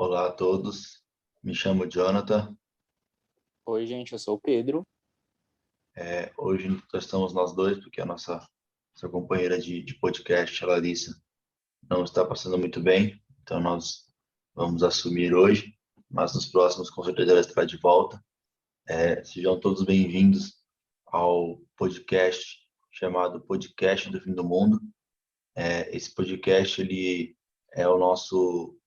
Olá a todos, me chamo Jonathan. Oi, gente, eu sou o Pedro. Hoje estamos nós dois, porque a nossa companheira de podcast, a Larissa, não está passando muito bem, então nós vamos assumir hoje, mas nos próximos, com certeza, ela estará de volta. Sejam todos bem-vindos ao podcast chamado Podcast do Fim do Mundo. Esse podcast ele é o nosso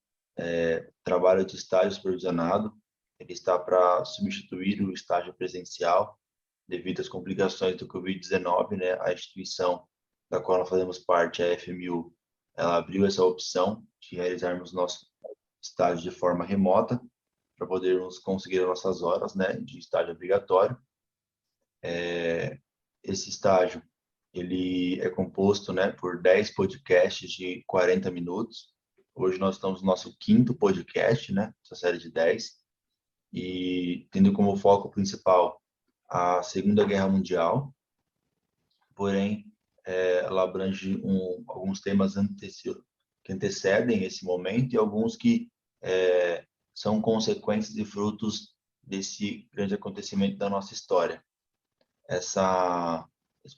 trabalho de estágio supervisionado. Ele está para substituir o estágio presencial devido às complicações do Covid-19, né? A instituição da qual nós fazemos parte, a FMU, ela abriu essa opção de realizarmos nosso estágio de forma remota para podermos conseguir as nossas horas, né, de estágio obrigatório. Esse estágio ele é composto, né, por 10 podcasts de 40 minutos. Hoje nós estamos no nosso quinto podcast, né, essa série de 10, e tendo como foco principal a Segunda Guerra Mundial, porém, ela abrange alguns temas que antecedem esse momento e alguns que são consequências e frutos desse grande acontecimento da nossa história. Esse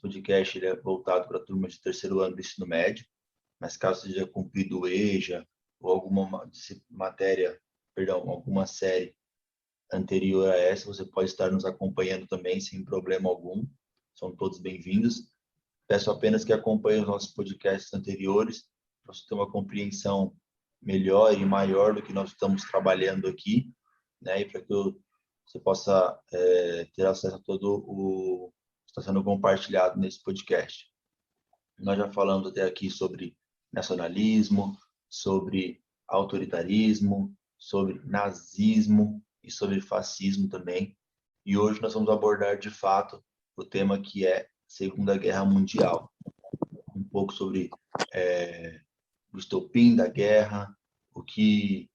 podcast ele é voltado para a turma de terceiro ano do ensino médio, mas caso seja cumprido o EJA ou alguma matéria, perdão, alguma série anterior a essa, você pode estar nos acompanhando também sem problema algum. São todos bem-vindos. Peço apenas que acompanhem os nossos podcasts anteriores para você ter uma compreensão melhor e maior do que nós estamos trabalhando aqui, né? E para que você possa ter acesso a todo o que está sendo compartilhado nesse podcast. Nós já falamos até aqui sobre nacionalismo, sobre autoritarismo, sobre nazismo e sobre fascismo também. E hoje nós vamos abordar de fato o tema que é Segunda Guerra Mundial. Um pouco sobre o estopim da guerra, que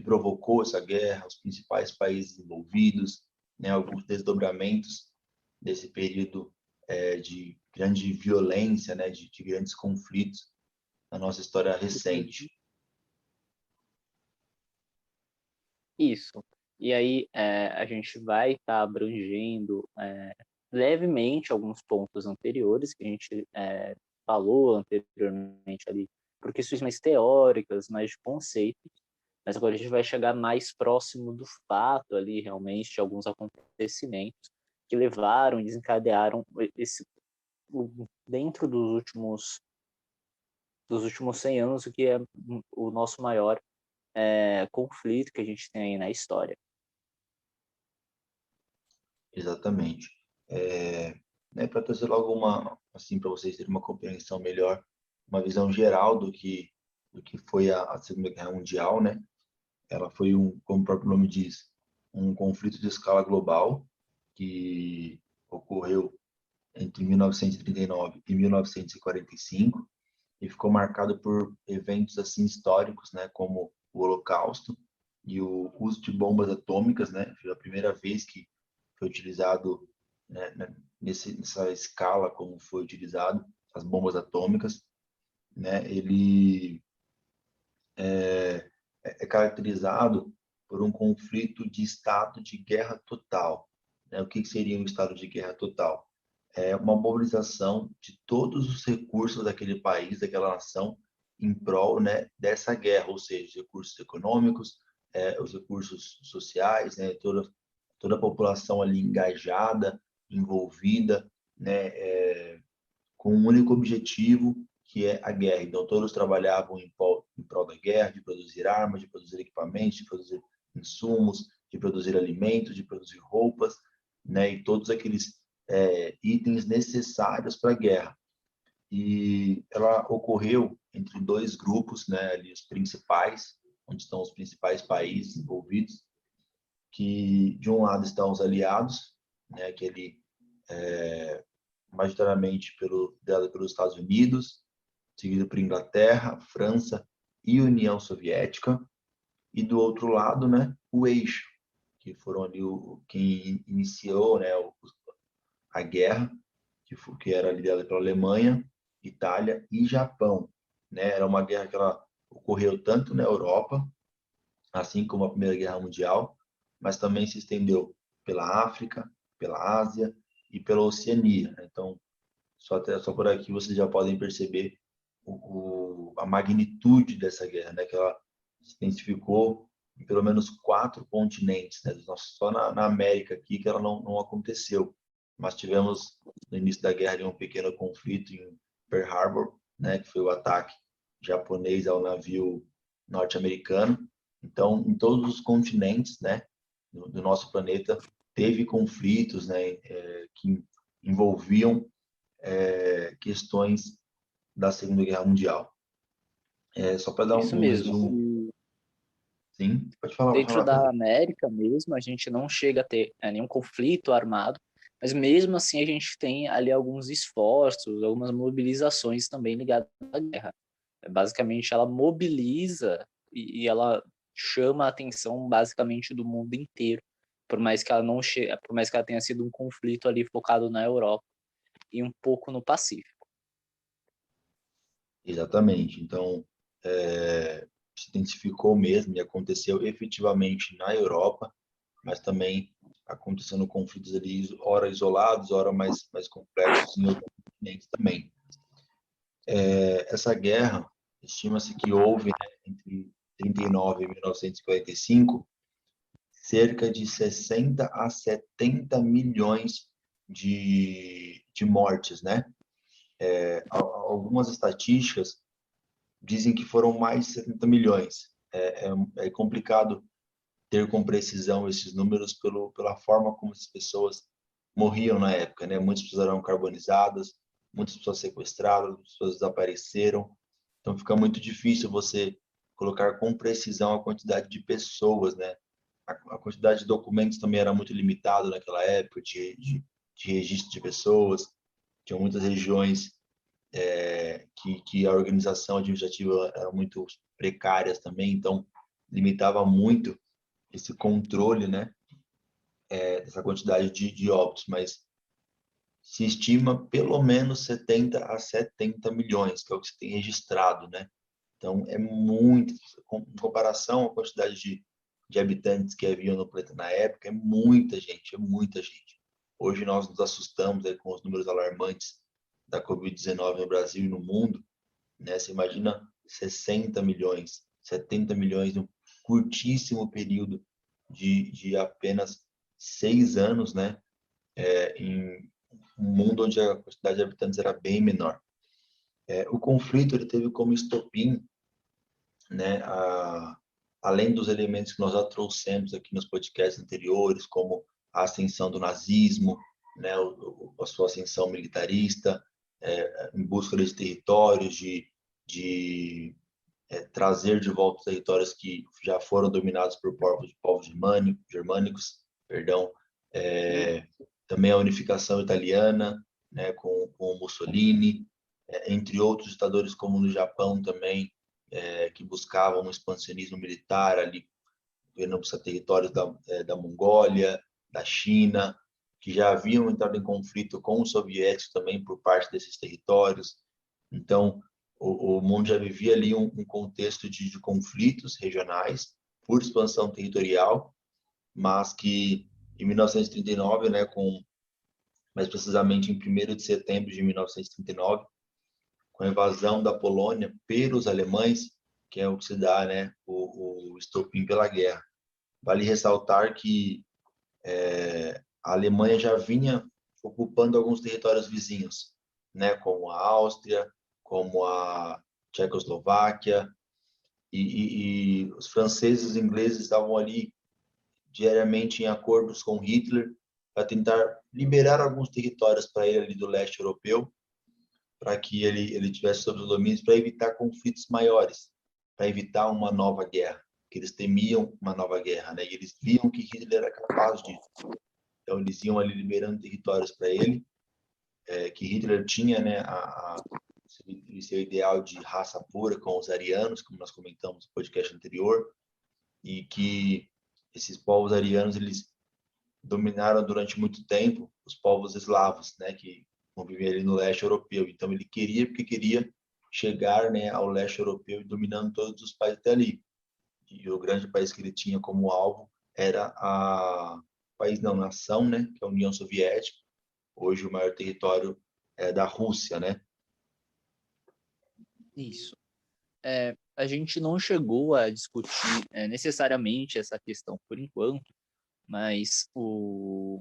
provocou essa guerra, os principais países envolvidos, né, alguns desdobramentos desse período de grande violência, né, de grandes conflitos na nossa história recente. Isso. E aí, a gente vai estar abrangendo levemente alguns pontos anteriores que a gente falou anteriormente ali, por questões mais teóricas, mais de conceitos, mas agora a gente vai chegar mais próximo do fato ali, realmente, de alguns acontecimentos que levaram e desencadearam dentro dos últimos 100 anos, o que é o nosso maior conflito que a gente tem aí na história. Exatamente. Né, para trazer logo assim, para vocês terem uma compreensão melhor, uma visão geral do que foi a Segunda Guerra Mundial, né? Ela foi como o próprio nome diz, um conflito de escala global que ocorreu entre 1939 e 1945 e ficou marcado por eventos assim históricos, né, como o Holocausto e o uso de bombas atômicas, né? Foi a primeira vez que foi utilizado, né, nessa escala como foi utilizado as bombas atômicas, né? Ele é caracterizado por um conflito de estado de guerra total, né? O que seria um estado de guerra total? É uma mobilização de todos os recursos daquele país, daquela nação, em prol, né, dessa guerra, ou seja, os recursos econômicos, os recursos sociais, né, toda a população ali engajada, envolvida, né, com um único objetivo, que é a guerra. Então, todos trabalhavam em prol da guerra, de produzir armas, de produzir equipamentos, de produzir insumos, de produzir alimentos, de produzir roupas, né, e todos aqueles itens necessários para a guerra. E ela ocorreu entre dois grupos, né, ali os principais, onde estão os principais países envolvidos, que de um lado estão os aliados, né, que ele majoritariamente liderado pelos Estados Unidos, seguido por Inglaterra, França e União Soviética, e do outro lado, né, o eixo, que foram ali quem iniciou, né, a guerra, que era liderada pela Alemanha, Itália e Japão, né? Era uma guerra que ocorreu tanto na Europa, assim como a Primeira Guerra Mundial, mas também se estendeu pela África, pela Ásia e pela Oceania. Então, só por aqui vocês já podem perceber a magnitude dessa guerra, né? Que ela se intensificou em pelo menos 4 continentes, né? Só na América aqui que ela não aconteceu. Mas tivemos no início da guerra ali, um pequeno conflito em Pearl Harbor, né? Que foi o ataque japonês ao navio norte-americano. Então, em todos os continentes, né, do nosso planeta, teve conflitos, né, que envolviam questões da Segunda Guerra Mundial. Só para dar Isso um resumo. mesmo. Sim, pode Dentro falar, da Pedro. América mesmo, a gente não chega a ter nenhum conflito armado, mas mesmo assim a gente tem ali alguns esforços, algumas mobilizações também ligadas à guerra. Basicamente, ela mobiliza e ela chama a atenção basicamente do mundo inteiro, por mais que ela não por mais que ela tenha sido um conflito ali focado na Europa e um pouco no Pacífico. Exatamente. Então, se intensificou mesmo e aconteceu efetivamente na Europa, mas também acontecendo conflitos ali, ora isolados, ora mais complexos em outros continentes também. Essa guerra, estima-se que houve, né, entre 39 e 1945, cerca de 60 a 70 milhões de mortes, né? Algumas estatísticas dizem que foram mais de 70 milhões. É complicado ter com precisão esses números pela forma como as pessoas morriam na época, né? Muitas pessoas eram carbonizadas, muitas pessoas sequestradas, muitas pessoas desapareceram. Então fica muito difícil você colocar com precisão a quantidade de pessoas, né? A quantidade de documentos também era muito limitado naquela época de registro de pessoas. Tinha muitas regiões que a organização administrativa era muito precárias também, então limitava muito esse controle, né, dessa quantidade de óbitos, mas se estima pelo menos 70 a 70 milhões, que é o que se tem registrado, né? Então, é muito, em comparação à quantidade de habitantes que haviam no planeta na época, é muita gente. Hoje nós nos assustamos aí com os números alarmantes da Covid-19 no Brasil e no mundo, né? Você imagina 60 milhões, 70 milhões em um curtíssimo período de apenas 6 anos, né? Em um mundo onde a quantidade de habitantes era bem menor. O conflito ele teve como estopim, né? Além dos elementos que nós já trouxemos aqui nos podcasts anteriores, como a ascensão do nazismo, né? A sua ascensão militarista, em busca de territórios, de trazer de volta os territórios que já foram dominados por povos germânicos, perdão, também a unificação italiana, né, com Mussolini, entre outros ditadores como no Japão também, que buscavam um expansionismo militar ali, vendo os territórios da Mongólia, da China, que já haviam entrado em conflito com os soviéticos também por parte desses territórios. Então, o mundo já vivia ali um contexto de conflitos regionais por expansão territorial, mas que em 1939, né, mais precisamente em 1º de setembro de 1939, com a invasão da Polônia pelos alemães, que é o que se dá, né, o estopim pela guerra. Vale ressaltar que a Alemanha já vinha ocupando alguns territórios vizinhos, né, como a Áustria, como a Tchecoslováquia, e os franceses e os ingleses estavam ali diariamente em acordos com Hitler para tentar liberar alguns territórios para ele ali do leste europeu, para que ele tivesse sob os domínios, para evitar conflitos maiores, para evitar uma nova guerra, que eles temiam uma nova guerra, né? E eles viam que Hitler era capaz disso. Então eles iam ali liberando territórios para ele, que Hitler tinha, né, seu ideal de raça pura com os arianos, como nós comentamos no podcast anterior, e que esses povos arianos eles dominaram durante muito tempo os povos eslavos, né, que conviviam ali no leste europeu. Então ele queria, porque queria chegar, né, ao leste europeu e dominando todos os países até ali. E o grande país que ele tinha como alvo era a país não nação, né, que é a União Soviética. Hoje o maior território é da Rússia, né? Isso. A gente não chegou a discutir necessariamente essa questão por enquanto, mas eu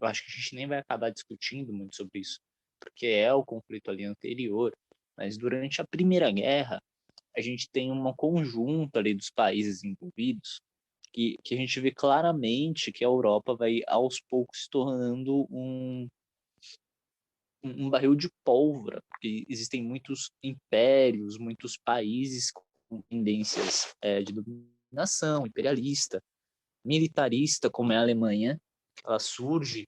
acho que a gente nem vai acabar discutindo muito sobre isso, porque é o conflito ali anterior. Mas durante a Primeira Guerra, a gente tem uma conjunta ali dos países envolvidos que a gente vê claramente que a Europa vai aos poucos se tornando um barril de pólvora, porque existem muitos impérios, muitos países com tendências de dominação imperialista, militarista, como é a Alemanha. Ela surge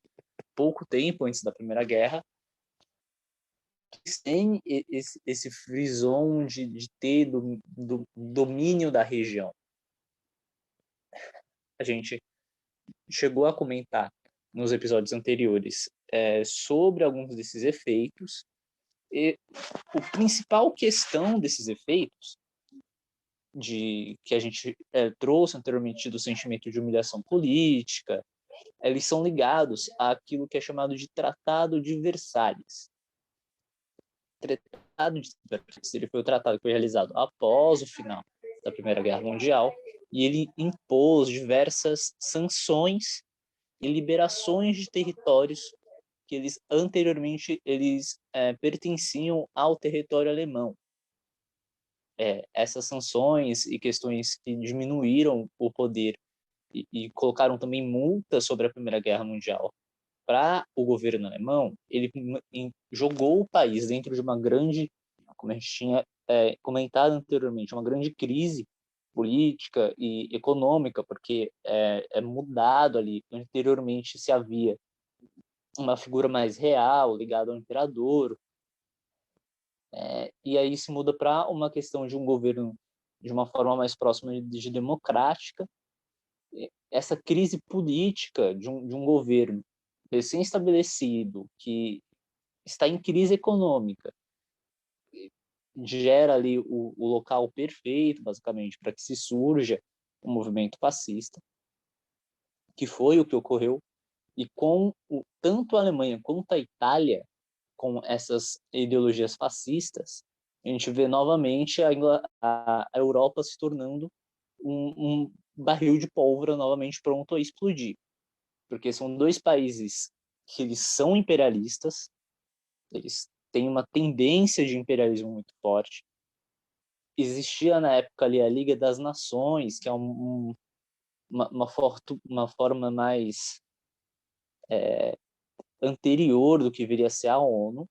pouco tempo antes da Primeira Guerra, sem esse frisson de ter do domínio da região. A gente chegou a comentar nos episódios anteriores sobre alguns desses efeitos. E a principal questão desses efeitos, que a gente trouxe anteriormente do sentimento de humilhação política, eles são ligados àquilo que é chamado de Tratado de Versalhes. Tratado de Versalhes, ele foi o tratado que foi realizado após o final da Primeira Guerra Mundial, e ele impôs diversas sanções e liberações de territórios que eles anteriormente pertenciam ao território alemão. Essas sanções e questões que diminuíram o poder e colocaram também multas sobre a Primeira Guerra Mundial para o governo alemão, ele jogou o país dentro de uma grande, como a gente tinha comentado anteriormente, uma grande crise política e econômica, porque é mudado ali. Anteriormente se havia uma figura mais real, ligada ao imperador, e aí se muda para uma questão de um governo de uma forma mais próxima de democrática. Essa crise política de um governo recém-estabelecido, que está em crise econômica, gera ali o local perfeito, basicamente, para que se surja um movimento fascista, que foi o que ocorreu, e com tanto a Alemanha quanto a Itália, com essas ideologias fascistas, a gente vê novamente a Europa se tornando um barril de pólvora novamente pronto a explodir. Porque são dois países que eles são imperialistas, eles têm uma tendência de imperialismo muito forte. Existia na época ali a Liga das Nações, que é uma forma mais anterior do que viria a ser a ONU,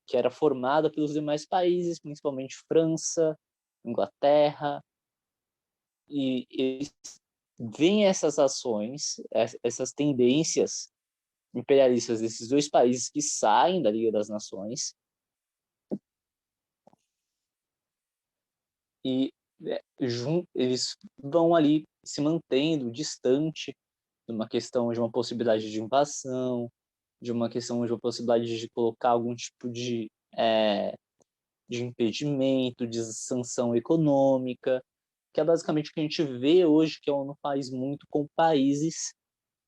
que era formada pelos demais países, principalmente França, Inglaterra, e eles veem essas ações, essas tendências imperialistas desses dois países que saem da Liga das Nações e eles vão ali se mantendo distante de uma questão de uma possibilidade de invasão, de uma questão de uma possibilidade de colocar algum tipo de impedimento, de sanção econômica, que é basicamente o que a gente vê hoje que a ONU faz muito com países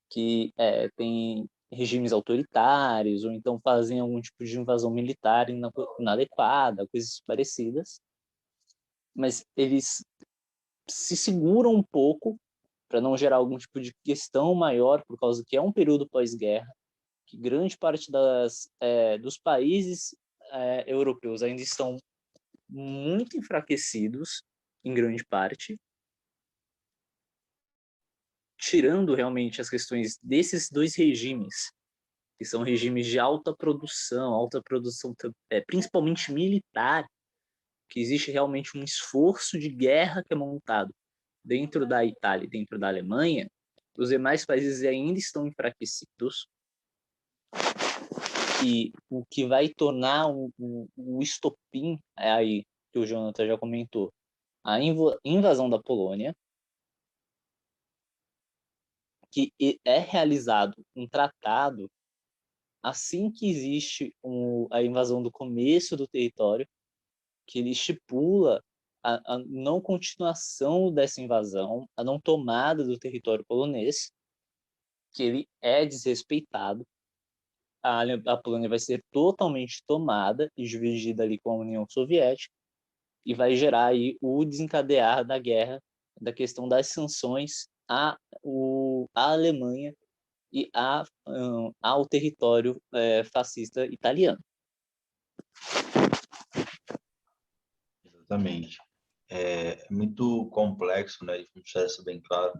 que têm regimes autoritários, ou então fazem algum tipo de invasão militar inadequada, coisas parecidas. Mas eles se seguram um pouco para não gerar algum tipo de questão maior, por causa que é um período pós-guerra, que grande parte dos países europeus ainda estão muito enfraquecidos, em grande parte, tirando realmente as questões desses dois regimes, que são regimes de alta produção principalmente militar, que existe realmente um esforço de guerra que é montado dentro da Itália e dentro da Alemanha. Os demais países ainda estão enfraquecidos, e o que vai tornar o estopim aí, que o Jonathan já comentou, a invasão da Polônia, que é realizado um tratado assim que existe a invasão do começo do território, que ele estipula a não continuação dessa invasão, a não tomada do território polonês, que ele é desrespeitado. A Polônia vai ser totalmente tomada e dividida ali com a União Soviética, e vai gerar aí o desencadear da guerra, da questão das sanções à Alemanha e ao território fascista italiano. Exatamente. É muito complexo, né, de deixar isso bem claro,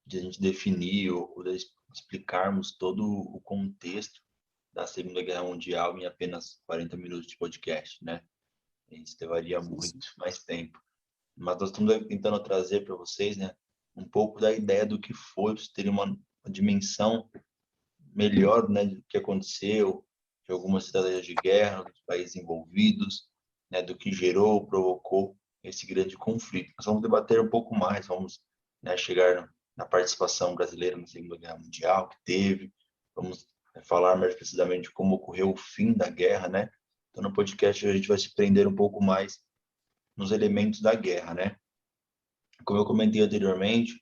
de a gente definir ou de explicarmos todo o contexto da Segunda Guerra Mundial em apenas 40 minutos de podcast, né? A gente levaria muito mais tempo. Mas nós estamos tentando trazer para vocês, né, um pouco da ideia do que foi, para vocês terem uma dimensão melhor, né, do que aconteceu, de algumas estratégias de guerra dos países envolvidos, né, do que gerou, provocou esse grande conflito. Nós vamos debater um pouco mais, vamos, né, chegar na participação brasileira na Segunda Guerra Mundial que teve, vamos falar mais precisamente de como ocorreu o fim da guerra, né? Então no podcast a gente vai se prender um pouco mais nos elementos da guerra, né? Como eu comentei anteriormente,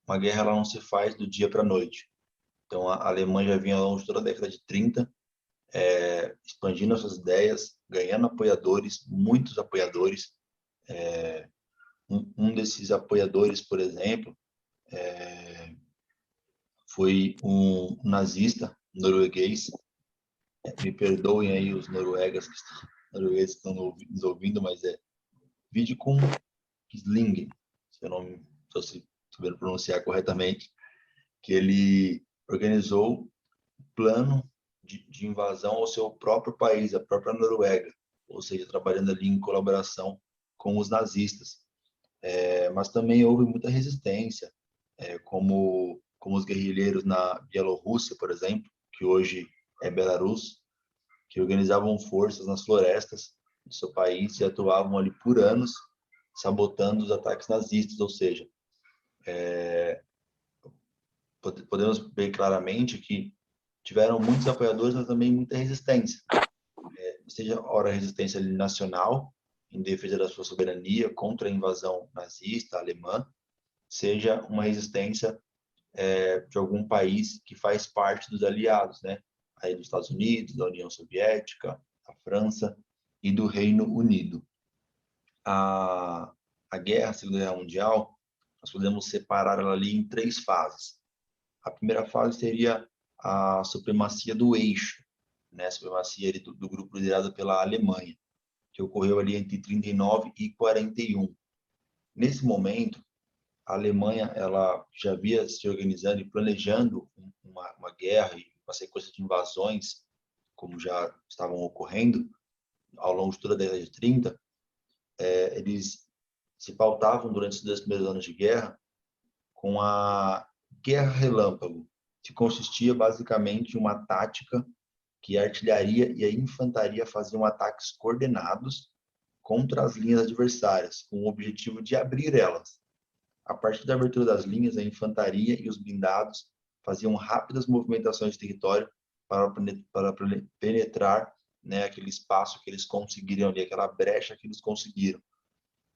uma guerra ela não se faz do dia para a noite. Então, a Alemanha já vinha ao longo de toda a década de 30, expandindo as suas ideias, ganhando apoiadores, muitos apoiadores. Um desses apoiadores, por exemplo, foi um nazista norueguês. Me perdoem aí os noruegueses que estão nos ouvindo, mas é Vidkun Quisling, se eu não estou sabendo pronunciar corretamente, que ele organizou um plano de invasão ao seu próprio país, a própria Noruega, ou seja, trabalhando ali em colaboração com os nazistas. Mas também houve muita resistência, como os guerrilheiros na Bielorrússia, por exemplo, que hoje é Belarus, que organizavam forças nas florestas do seu país e atuavam ali por anos, sabotando os ataques nazistas, ou seja, podemos ver claramente que tiveram muitos apoiadores, mas também muita resistência. Seja, ora, resistência nacional, em defesa da sua soberania contra a invasão nazista alemã, seja uma resistência de algum país que faz parte dos aliados, né? Aí dos Estados Unidos, da União Soviética, da França e do Reino Unido. A guerra, a Segunda Guerra Mundial, nós podemos separar ela ali em 3 fases. A primeira fase seria a supremacia do eixo, né? A supremacia do grupo liderado pela Alemanha, que ocorreu ali entre 39 e 41. Nesse momento, a Alemanha ela já havia se organizando e planejando uma guerra e uma sequência de invasões, como já estavam ocorrendo ao longo de toda a década de 30. Eles se pautavam durante os 2 primeiros anos de guerra com a guerra relâmpago, que consistia basicamente em uma tática que a artilharia e a infantaria faziam ataques coordenados contra as linhas adversárias, com o objetivo de abrir elas. A partir da abertura das linhas, a infantaria e os blindados faziam rápidas movimentações de território para penetrar, né, aquele espaço que eles conseguiriam ali, aquela brecha que eles conseguiram.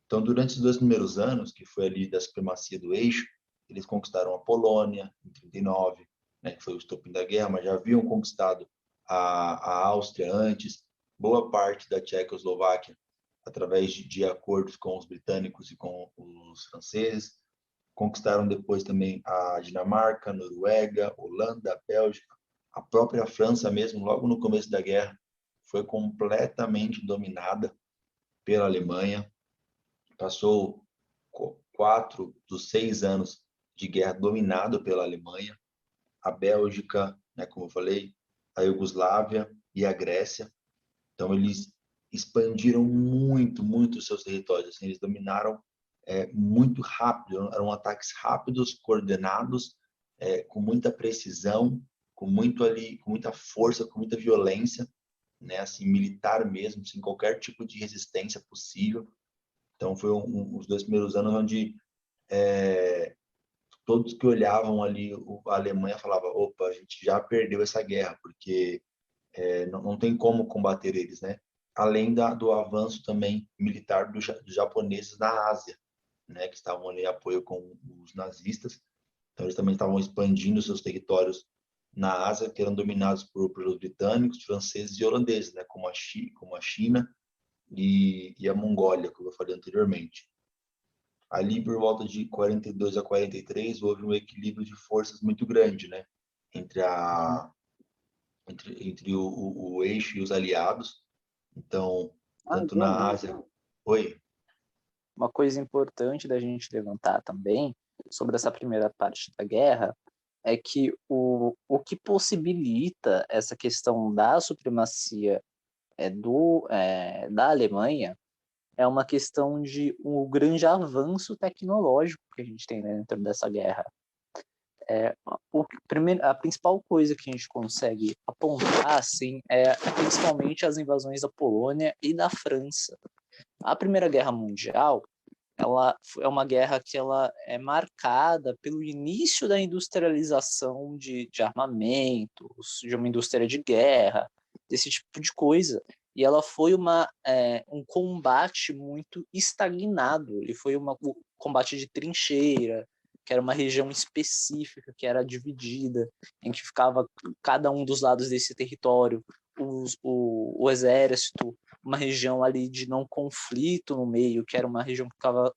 Então, durante os 2 primeiros anos, que foi ali da supremacia do eixo, eles conquistaram a Polônia, em 39, né, que foi o estopim da guerra, mas já haviam conquistado a Áustria antes, boa parte da Tchecoslováquia, através de acordos com os britânicos e com os franceses. Conquistaram depois também a Dinamarca, Noruega, Holanda, Bélgica, a própria França mesmo, logo no começo da guerra, foi completamente dominada pela Alemanha. Passou 4 dos 6 anos de guerra dominado pela Alemanha. A Bélgica, né, como eu falei, a Iugoslávia e a Grécia. Então, eles expandiram muito, muito os seus territórios. Assim, eles dominaram muito rápido. Eram ataques rápidos, coordenados, com muita precisão, com muita força, com muita violência, né, assim, militar mesmo, sem qualquer tipo de resistência possível. Então, foi os 2 primeiros anos onde todos que olhavam ali a Alemanha falavam: opa, a gente já perdeu essa guerra, porque não tem como combater eles, né? além do avanço também militar dos japoneses na Ásia, né, que estavam ali em apoio com os nazistas. Então, eles também estavam expandindo seus territórios na Ásia, que eram dominados pelos britânicos, franceses e holandeses, né, como a China e a Mongólia, como eu falei anteriormente. Ali, por volta de 42 a 43, houve um equilíbrio de forças muito grande, né, entre, entre o eixo e os aliados. Então, tanto E na aí, Ásia... Oi? uma coisa importante da gente levantar também sobre essa primeira parte da guerra é que o que possibilita essa questão da supremacia da Alemanha é uma questão de um grande avanço tecnológico que a gente tem, né, dentro dessa guerra. A principal coisa que a gente consegue apontar assim, é principalmente as invasões da Polônia e da França. A Primeira Guerra Mundial, ela é uma guerra que ela é marcada pelo início da industrialização de armamentos, de uma indústria de guerra, desse tipo de coisa. E ela foi um combate muito estagnado. Ele foi um combate de trincheira, que era uma região específica, que era dividida, em que ficava cada um dos lados desse território, o exército, uma região ali de não conflito no meio, que era uma região que ficava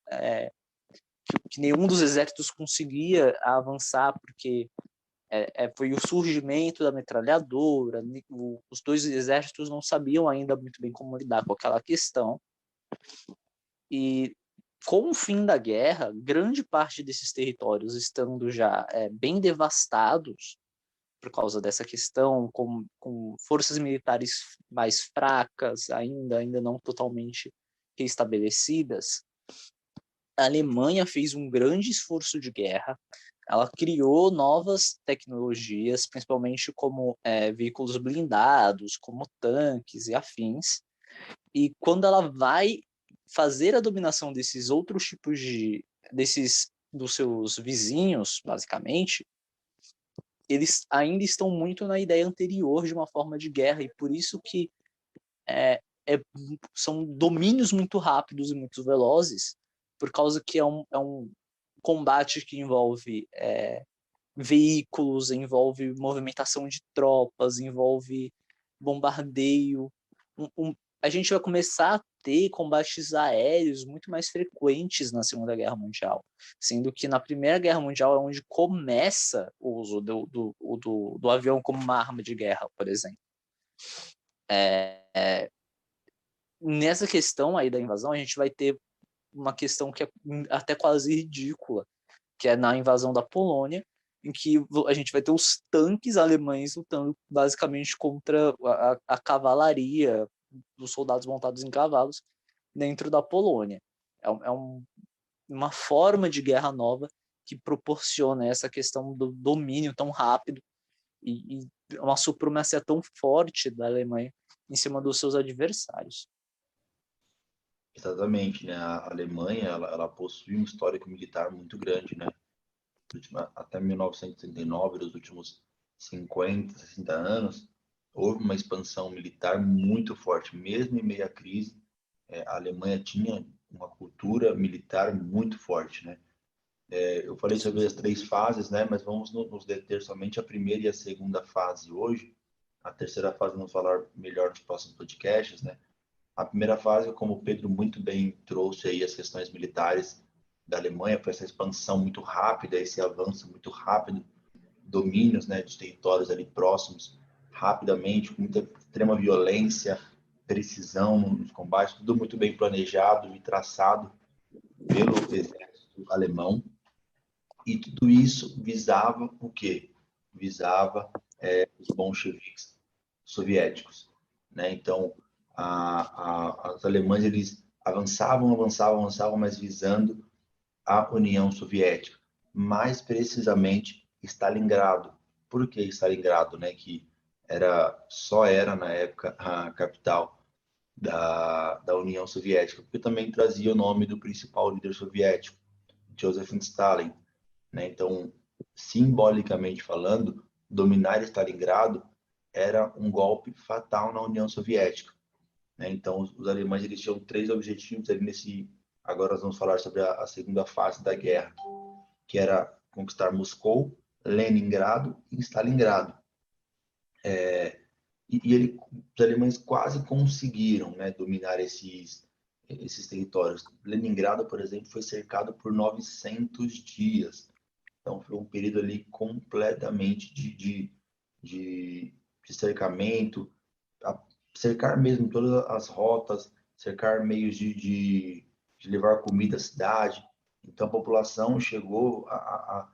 que nenhum dos exércitos conseguia avançar, porque foi o surgimento da metralhadora, os dois exércitos não sabiam ainda muito bem como lidar com aquela questão, e com o fim da guerra, grande parte desses territórios estando já bem devastados, por causa dessa questão, com forças militares mais fracas, ainda não totalmente restabelecidas, a Alemanha fez um grande esforço de guerra. Ela criou novas tecnologias, principalmente como veículos blindados, como tanques e afins. E quando ela vai fazer a dominação desses outros tipos dos seus vizinhos, basicamente, eles ainda estão muito na ideia anterior de uma forma de guerra, e por isso que são domínios muito rápidos e muito velozes, por causa que é um combate que envolve veículos, envolve movimentação de tropas, envolve bombardeio. A gente vai começar a ter combates aéreos muito mais frequentes na Segunda Guerra Mundial, sendo que na Primeira Guerra Mundial é onde começa o uso do avião como uma arma de guerra, por exemplo. Nessa questão aí da invasão, a gente vai ter uma questão que é até quase ridícula, que é na invasão da Polônia, em que a gente vai ter os tanques alemães lutando basicamente contra a cavalaria dos soldados montados em cavalos dentro da Polônia. Uma forma de guerra nova que proporciona essa questão do domínio tão rápido e uma supremacia tão forte da Alemanha em cima dos seus adversários. Exatamente, né? A Alemanha, ela possui um histórico militar muito grande, né? Até 1939, nos últimos 50, 60 anos, houve uma expansão militar muito forte. Mesmo em meio à crise, a Alemanha tinha uma cultura militar muito forte, né? Eu falei sobre as três fases, né? Mas vamos nos deter somente a primeira e a segunda fase hoje. A terceira fase vamos falar melhor nos próximos podcasts, né? A primeira fase, como o Pedro muito bem trouxe aí as questões militares da Alemanha, foi essa expansão muito rápida, esse avanço muito rápido, domínios, né, de territórios ali próximos, rapidamente, com muita extrema violência, precisão nos combates, tudo muito bem planejado e traçado pelo exército alemão. E tudo isso visava o quê? Visava os bolcheviques soviéticos, né? Então, os alemães eles avançavam, mas visando a União Soviética, mais precisamente Stalingrado. Por que Stalingrado, né? Que só era na época a capital da União Soviética, porque também trazia o nome do principal líder soviético, Joseph Stalin, né? Então, simbolicamente falando, dominar Stalingrado era um golpe fatal na União Soviética. né? Então, os alemães eles tinham 3 objetivos ali nesse. Agora nós vamos falar sobre a segunda fase da guerra, que era conquistar Moscou, Leningrado e Stalingrado. Os alemães quase conseguiram, né, dominar esses territórios. Leningrado, por exemplo, foi cercado por 900 dias. Então, foi um período ali completamente de cercamento, cercar mesmo todas as rotas, cercar meios de levar comida à cidade. Então, a população chegou a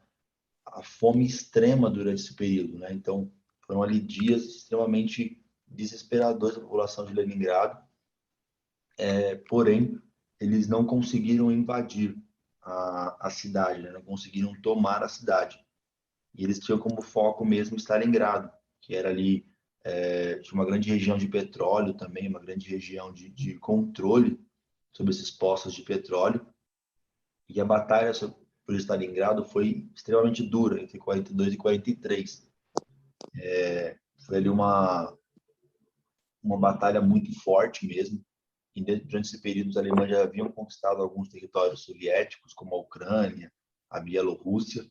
fome extrema durante esse período, né? Então, foram ali dias extremamente desesperadores da população de Leningrado, porém, eles não conseguiram invadir a cidade, né? Não conseguiram tomar a cidade. E eles tinham como foco mesmo Stalingrado, que era ali, tinha uma grande região de petróleo também, uma grande região de controle sobre esses poços de petróleo. E a batalha por Stalingrado foi extremamente dura, entre 42 e 43. Foi ali uma batalha muito forte mesmo. E durante esse período, os alemães já haviam conquistado alguns territórios soviéticos, como a Ucrânia, a Bielorrússia.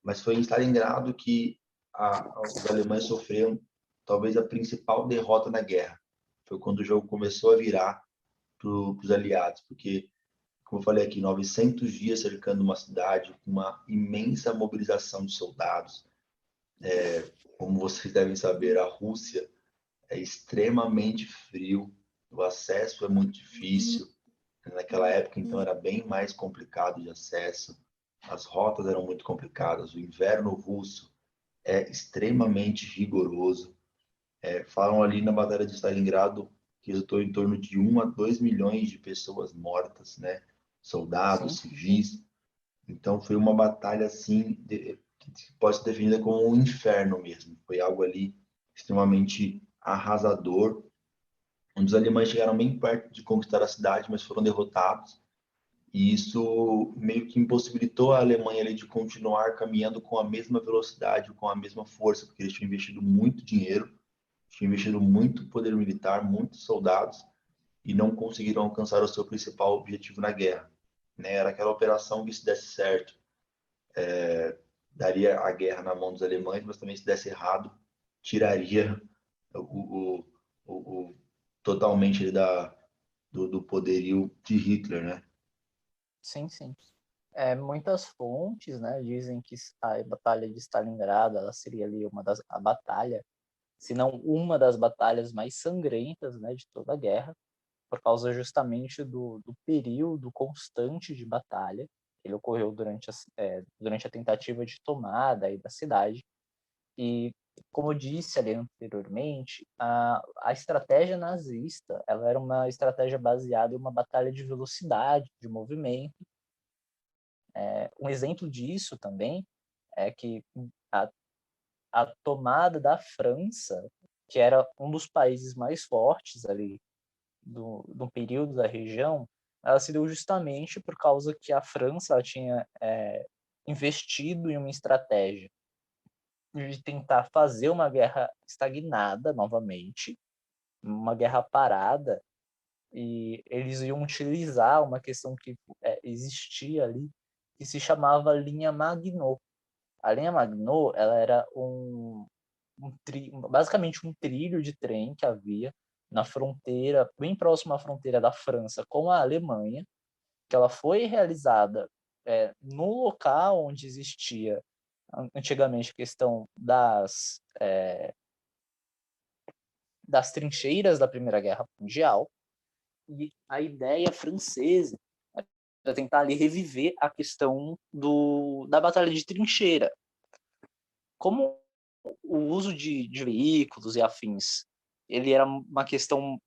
Mas foi em Stalingrado que os alemães sofreram talvez a principal derrota na guerra. Foi quando o jogo começou a virar para os aliados, porque, como eu falei aqui, 900 dias cercando uma cidade, com uma imensa mobilização de soldados. Como vocês devem saber, a Rússia é extremamente frio, o acesso é muito difícil. Naquela época, então, era bem mais complicado de acesso, as rotas eram muito complicadas, o inverno russo é extremamente rigoroso. Falam ali na Batalha de Stalingrado que resultou em torno de 1 a 2 milhões de pessoas mortas, né? Soldados, Sim, civis. Então, foi uma batalha, assim, que pode ser definida como um inferno mesmo. Foi algo ali extremamente arrasador, onde os alemães chegaram bem perto de conquistar a cidade, mas foram derrotados. E isso meio que impossibilitou a Alemanha ali de continuar caminhando com a mesma velocidade, com a mesma força, porque eles tinham investido muito dinheiro, tinham investido muito poder militar, muitos soldados, e não conseguiram alcançar o seu principal objetivo na guerra, né? Era aquela operação que, se desse certo, daria a guerra na mão dos alemães, mas também, se desse errado, tiraria o, o totalmente do poderio de Hitler, né? sim, sim. Muitas fontes, né, dizem que a Batalha de Stalingrado ela seria ali a batalha, se não uma das batalhas mais sangrentas, né, de toda a guerra, por causa justamente do período constante de batalha. Ele ocorreu durante a tentativa de tomada aí da cidade. E, como eu disse ali anteriormente, a estratégia nazista ela era uma estratégia baseada em uma batalha de velocidade, de movimento. Um exemplo disso também é que a, a tomada da França, que era um dos países mais fortes ali do período da região, ela se deu justamente por causa que a França ela tinha investido em uma estratégia de tentar fazer uma guerra estagnada novamente, uma guerra parada, e eles iam utilizar uma questão que existia ali, que se chamava linha Maginot. A linha Maginot ela era basicamente um trilho de trem que havia na fronteira, bem próximo à fronteira da França com a Alemanha, que ela foi realizada no local onde existia antigamente a questão das trincheiras da Primeira Guerra Mundial, e a ideia francesa era tentar ali reviver a questão da batalha de trincheira. Como o uso de veículos e afins, ele era uma questão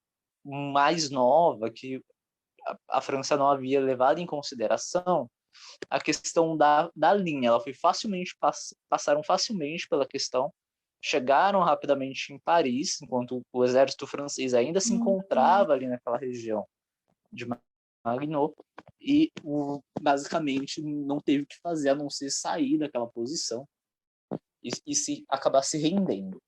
mais nova, que a França não havia levado em consideração, a questão da linha, ela foi facilmente, passaram facilmente pela questão, chegaram rapidamente em Paris, enquanto o exército francês ainda se encontrava ali naquela região de Maginot, e basicamente não teve o que fazer a não ser sair daquela posição e acabar se rendendo.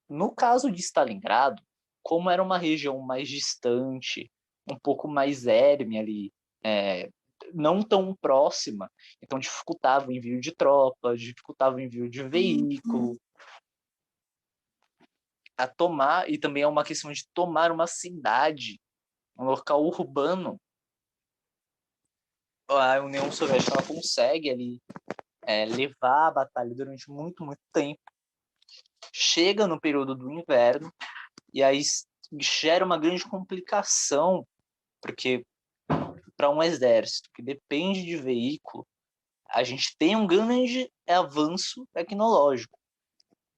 No caso de Stalingrado, como era uma região mais distante, um pouco mais érme ali, não tão próxima, então dificultava o envio de tropas, dificultava o envio de veículo, e também é uma questão de tomar uma cidade, um local urbano. A União Soviética ela consegue ali levar a batalha durante muito, muito tempo. Chega no período do inverno, e aí gera uma grande complicação, porque para um exército que depende de veículo, a gente tem um grande avanço tecnológico,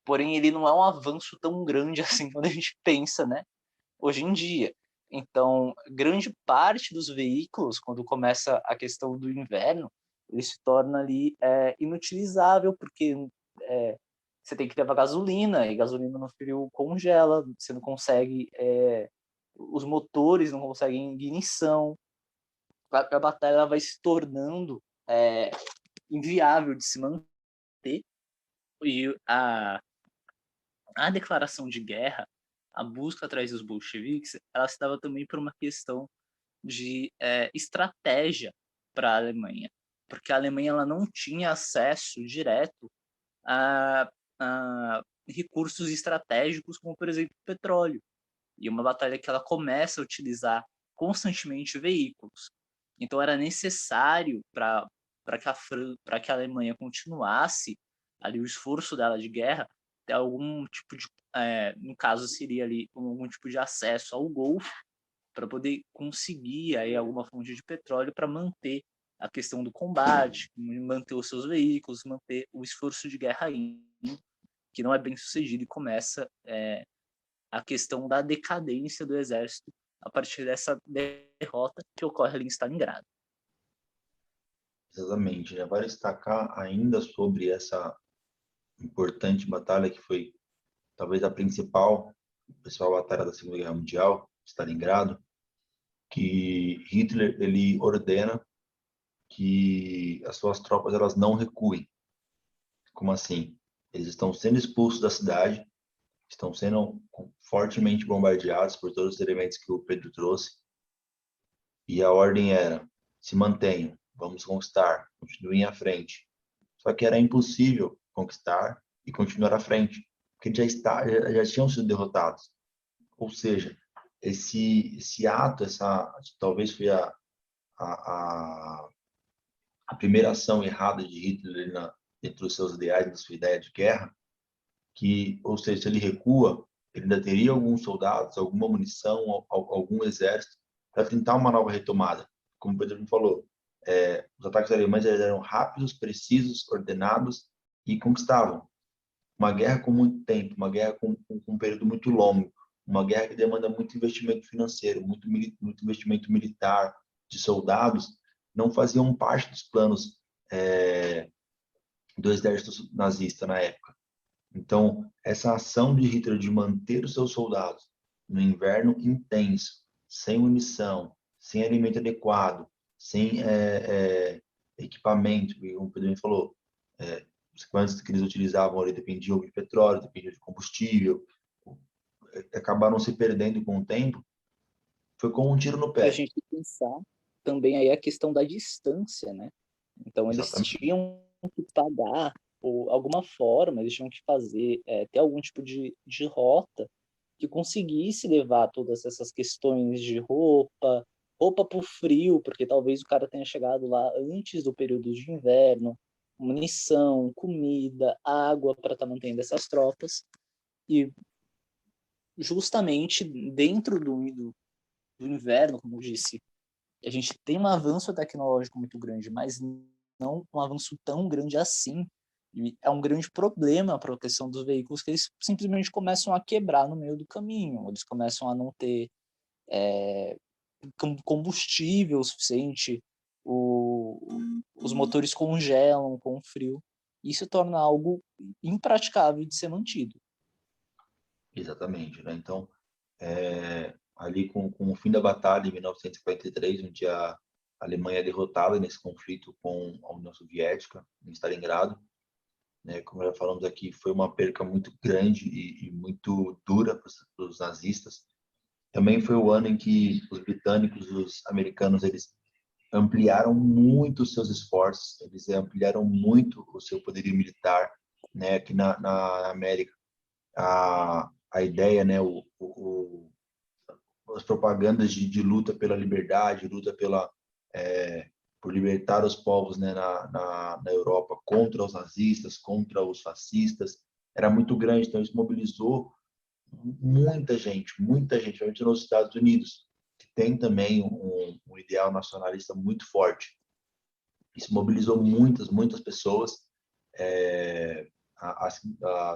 porém ele não é um avanço tão grande assim quando a gente pensa, né, hoje em dia. Então, grande parte dos veículos, quando começa a questão do inverno, ele se torna ali inutilizável, porque você tem que levar gasolina, e gasolina no frio congela, você não consegue, os motores não conseguem ignição, a batalha vai se tornando inviável de se manter, e a declaração de guerra, a busca atrás dos bolcheviques, ela se dava também por uma questão de estratégia para a Alemanha, porque a Alemanha ela não tinha acesso direto a recursos estratégicos, como, por exemplo, petróleo. E uma batalha que ela começa a utilizar constantemente veículos. Então, era necessário para que a Alemanha continuasse ali o esforço dela de guerra, ter algum tipo de, no caso, seria ali algum tipo de acesso ao Golfo, para poder conseguir aí alguma fonte de petróleo para manter a questão do combate, manter os seus veículos, manter o esforço de guerra indo, que não é bem sucedido, e começa a questão da decadência do exército a partir dessa derrota que ocorre ali em Stalingrado. Exatamente, né? Vale destacar ainda sobre essa importante batalha que foi talvez a principal batalha da Segunda Guerra Mundial, Stalingrado, que Hitler ele ordena que as suas tropas elas não recuem. Como assim? Eles estão sendo expulsos da cidade, estão sendo fortemente bombardeados por todos os elementos que o Pedro trouxe, e a ordem era: se mantenham, vamos conquistar, continuem à frente. Só que era impossível conquistar e continuar à frente, porque já tinham sido derrotados. Ou seja, esse ato, talvez foi a, a primeira ação errada de Hitler dentro dos seus ideais, da sua ideia de guerra, ou seja, se ele recua, ele ainda teria alguns soldados, alguma munição, algum exército para tentar uma nova retomada. Como o Pedro falou, os ataques alemães eram rápidos, precisos, ordenados e conquistavam. Uma guerra com muito tempo, uma guerra com um período muito longo, uma guerra que demanda muito investimento financeiro, muito investimento militar, de soldados, não faziam parte dos planos do exército nazista na época. Então, essa ação de Hitler de manter os seus soldados no inverno intenso, sem munição, sem alimento adequado, sem equipamento, como o Pedro falou, os equipamentos que eles utilizavam ali dependiam de petróleo, dependiam de combustível, acabaram se perdendo com o tempo, foi como um tiro no A pé. gente tem que pensar também aí a questão da distância, né? Então eles Exatamente. tinham que pagar, ou alguma forma, eles tinham que fazer, ter algum tipo de rota que conseguisse levar todas essas questões de roupa para o frio, porque talvez o cara tenha chegado lá antes do período de inverno, munição, comida, água para estar mantendo essas tropas. E justamente dentro do inverno, como eu disse, a gente tem um avanço tecnológico muito grande, mas não um avanço tão grande assim. E é um grande problema a proteção dos veículos, que eles simplesmente começam a quebrar no meio do caminho, eles começam a não ter combustível suficiente, os motores congelam com o frio, e isso torna algo impraticável de ser mantido. Exatamente, né? Então, ali com o fim da batalha em 1943, onde a Alemanha é derrotada nesse conflito com a União Soviética, em Stalingrado, né? Como já falamos aqui, foi uma perca muito grande e muito dura para os nazistas. Também foi o ano em que os britânicos, os americanos, eles ampliaram muito os seus esforços, eles ampliaram muito o seu poderio militar, né? Aqui na América, a ideia, né? As propagandas de luta pela liberdade, luta por libertar os povos, né? Na Europa contra os nazistas, contra os fascistas, era muito grande. Então isso mobilizou muita gente, principalmente nos Estados Unidos, que tem também um ideal nacionalista muito forte. Isso mobilizou muitas pessoas a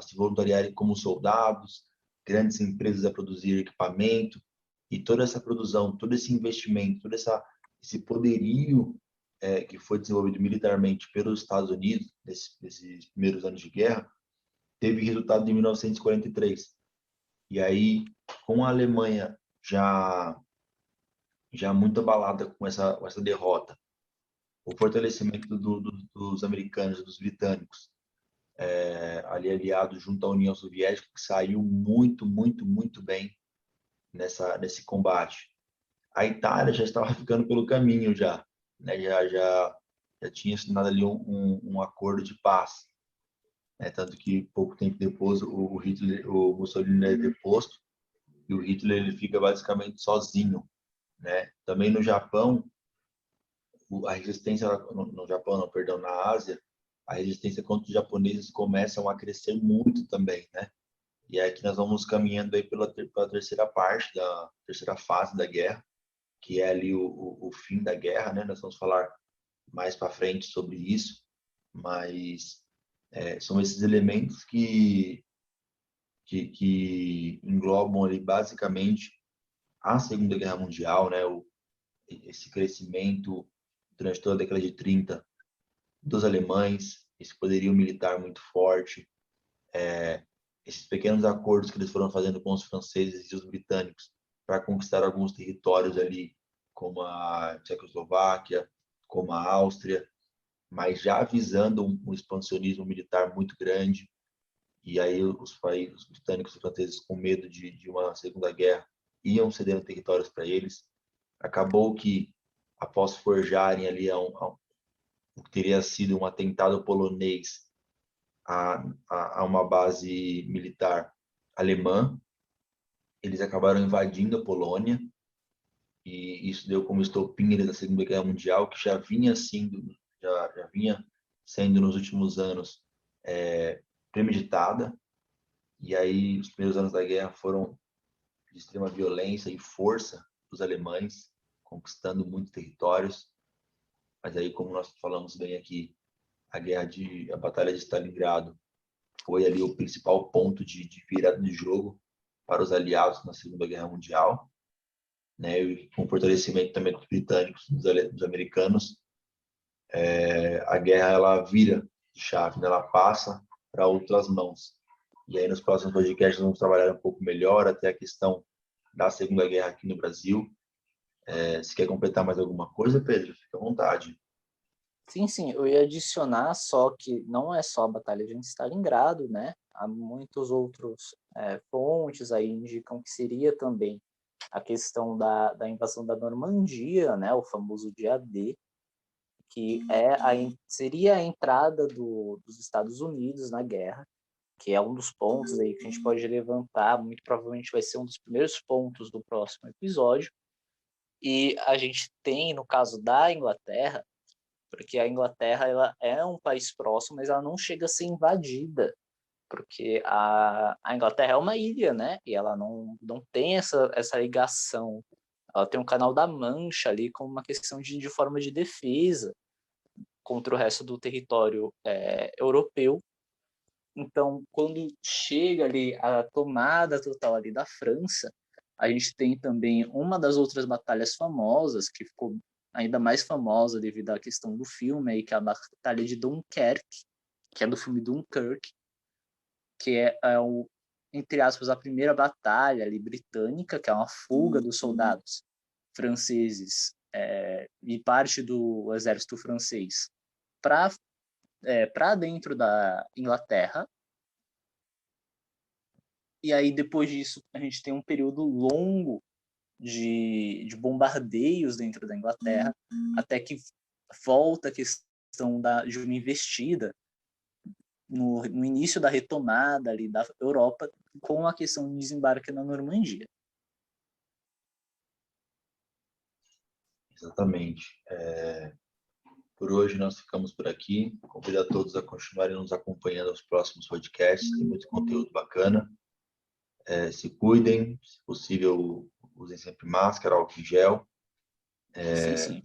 se voluntariarem como soldados, grandes empresas a produzir equipamento, e toda essa produção, todo esse investimento, esse poderio que foi desenvolvido militarmente pelos Estados Unidos nesses primeiros anos de guerra, teve resultado em 1943. E aí, com a Alemanha já muito abalada com essa derrota, o fortalecimento dos americanos, dos britânicos, ali aliado junto à União Soviética, que saiu muito bem nesse combate. A Itália já estava ficando pelo caminho já, né? Já tinha assinado ali um acordo de paz, né? Tanto que pouco tempo depois o Mussolini é deposto e o Hitler ele fica basicamente sozinho, né? Também no Japão, a resistência no Japão, não, perdão, na Ásia, a resistência contra os japoneses começam a crescer muito também, né? E é que nós vamos caminhando aí pela terceira parte da terceira fase da guerra, que é ali o fim da guerra, né? Nós vamos falar mais para frente sobre isso, mas são esses elementos que englobam ali basicamente a Segunda Guerra Mundial, né? Esse crescimento durante toda a década de 30 dos alemães, esse poderio militar muito forte, esses pequenos acordos que eles foram fazendo com os franceses e os britânicos para conquistar alguns territórios ali, como a Tchecoslováquia, como a Áustria, mas já visando um expansionismo militar muito grande. E aí os países, os britânicos e os franceses, com medo de uma segunda guerra, iam cedendo territórios para eles. Acabou que, após forjarem ali o que teria sido um atentado polonês a uma base militar alemã, eles acabaram invadindo a Polônia e isso deu como estopim da Segunda Guerra Mundial, que já vinha sendo nos últimos anos premeditada. E aí os primeiros anos da guerra foram de extrema violência e força dos alemães, conquistando muitos territórios. Mas aí, como nós falamos bem aqui, a Batalha de Stalingrado foi ali o principal ponto de virada de jogo para os aliados na Segunda Guerra Mundial, né? E com o fortalecimento também dos britânicos, dos americanos, a guerra ela vira de chave, né? Ela passa para outras mãos. E aí nos próximos podcasts vamos trabalhar um pouco melhor até a questão da Segunda Guerra aqui no Brasil. Se quer completar mais alguma coisa, Pedro, fica à vontade. Sim, eu ia adicionar só que não é só a Batalha de Stalingrado, né? Há muitos outros fontes aí indicam que seria também a questão da invasão da Normandia, né? O famoso dia D, que seria a entrada dos Estados Unidos na guerra, que é um dos pontos aí que a gente pode levantar, muito provavelmente vai ser um dos primeiros pontos do próximo episódio. E a gente tem, no caso da Inglaterra, porque a Inglaterra ela é um país próximo, mas ela não chega a ser invadida, porque a Inglaterra é uma ilha, né? E ela não tem essa ligação. Ela tem um canal da Mancha ali como uma questão de forma de defesa contra o resto do território europeu. Então, quando chega ali a tomada total ali da França, a gente tem também uma das outras batalhas famosas, que ficou ainda mais famosa devido à questão do filme, aí, que é a Batalha de Dunkerque, que é do filme Dunkirk, que entre aspas, a primeira batalha ali britânica, que é uma fuga dos soldados franceses e parte do exército francês para dentro da Inglaterra. E aí, depois disso, a gente tem um período longo de bombardeios dentro da Inglaterra, até que volta a questão de uma investida no início da retomada ali da Europa com a questão do desembarque na Normandia. Exatamente. Por hoje nós ficamos por aqui. Convido a todos a continuarem nos acompanhando nos próximos podcasts. Tem muito conteúdo bacana. Se cuidem, se possível, usem sempre máscara, álcool em gel. Sim.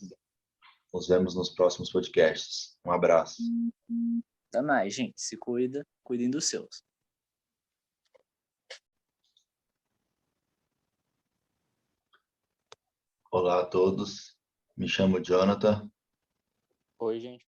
Nos vemos nos próximos podcasts. Um abraço. Até mais, gente. Se cuida, cuidem dos seus. Olá a todos. Me chamo Jonathan. Oi, gente.